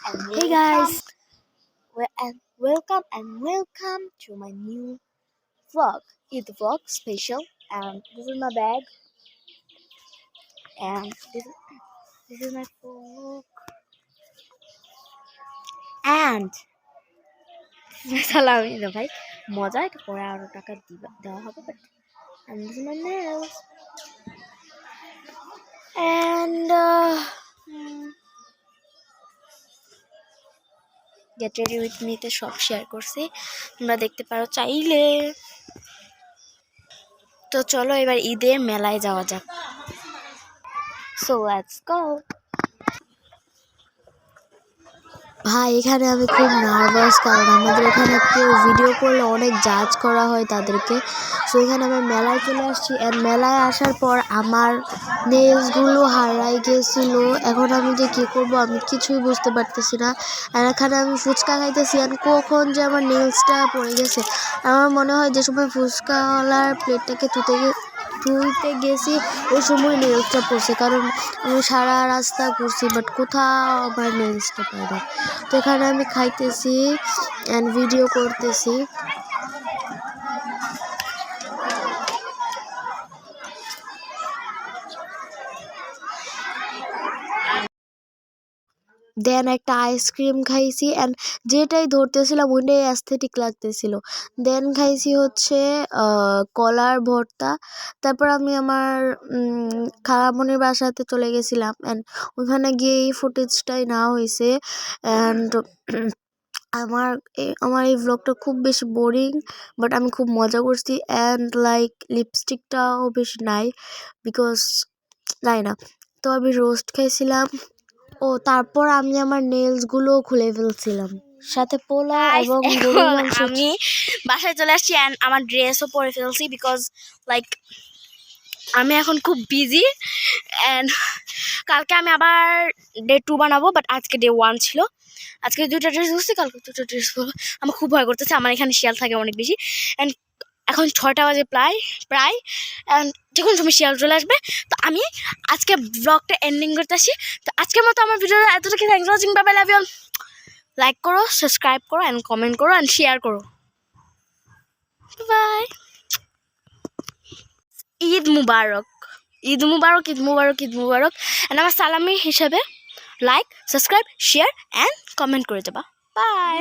Hey guys, welcome to my new vlog. It's vlog special, and this is my bag, and this is my phone, and this is my salami. No, bhai, মজা এটা পরে আরো টাকা দেওয়া হবে, but and this is my nails, and get ready with me তে সব share করছি, তোমরা দেখতে পারো চাইলে। তো চলো এবার ঈদের মেলায় যাওয়া যাক। So let's go. ভাই এখানে আমি খুব নার্ভাস, কারণ আমাদের এখানে কেউ ভিডিও করলে অনেক জাজ করা হয় তাদেরকে। সো এখানে আমি মেলায় চলে আসছি, অ্যান্ড মেলায় আসার পর আমার নেলসগুলো হারাই গিয়েছিল। এখন আমি যে কী করবো আমি কিছুই বুঝতে পারতেছি না। আর এখানে আমি ফুচকা খাইতেছি, অ্যান্ড কখন যে আমার নেলসটা পড়ে গেছে। আমার মনে হয় যে সময় ফুচকাওয়ালার প্লেটটাকে ধুইতে গেছি ওই সময় নেলসটা পড়ছে, কারণ আমি সারা রাস্তা ঘুরছি বাট কোথাও আমার নেলসটা পাই না। তো এখানে আমি খাইতেছি অ্যান্ড ভিডিও করতেছি। দেন একটা আইসক্রিম খাইছি, অ্যান্ড যেটাই ধরতেছিলাম ওইটাই অ্যাস্থেটিক লাগতেছিল। দেন খাইছি হচ্ছে কলার ভর্তা। তারপর আমি আমার খালামণির বাসাতে চলে গেছিলাম, অ্যান্ড ওখানে গিয়ে এই ফুটেজটাই নেওয়া হয়েছে। অ্যান্ড আমার এই ভ্লগটা খুব বেশি বোরিং, বাট আমি খুব মজা করছি। অ্যান্ড লাইক লিপস্টিকটাও বেশি নাই, বিকজ নাই না। তো আমি রোস্ট খাইছিলাম। ও তারপর আমি আমার নেলসগুলো খুলে ফেলছিলাম, সাথে পোলা এবং গরুর মাংস। আমি বাসায় চলে আসছি, অ্যান্ড আমার ড্রেসও পরে ফেলছি, বিকজ লাইক আমি এখন খুব বিজি। অ্যান্ড কালকে আমি আবার ডে 2 বানাবো, বাট আজকে ডে 1 ছিল। আজকে 2টা ড্রেস ধরছি, কালকে 2টা ড্রেস পরবো। আমার খুব ভয় করতেছে, আমার এখানে শিয়াল থাকে অনেক বেশি। অ্যান্ড এখন 6টা বাজে প্রায় অ্যান্ড যখন সময় শিয়াল চলে আসবে। তো আমি আজকে ব্লগটা এন্ডিং করতে আসি। তো আজকের মতো আমার ভিডিওটা এতটুকু। Thanks for watching, bye bye, love you. Like করো, সাবস্ক্রাইব করো, অ্যান্ড কমেন্ট করো, অ্যান্ড শেয়ার করো। বাই। ঈদ মুবারক, ঈদ মুবারক, ঈদ মুবারক, ঈদ মুবারক। অ্যান্ড আমার সালামি হিসেবে like, subscribe, share and comment করে যাবা। বাই।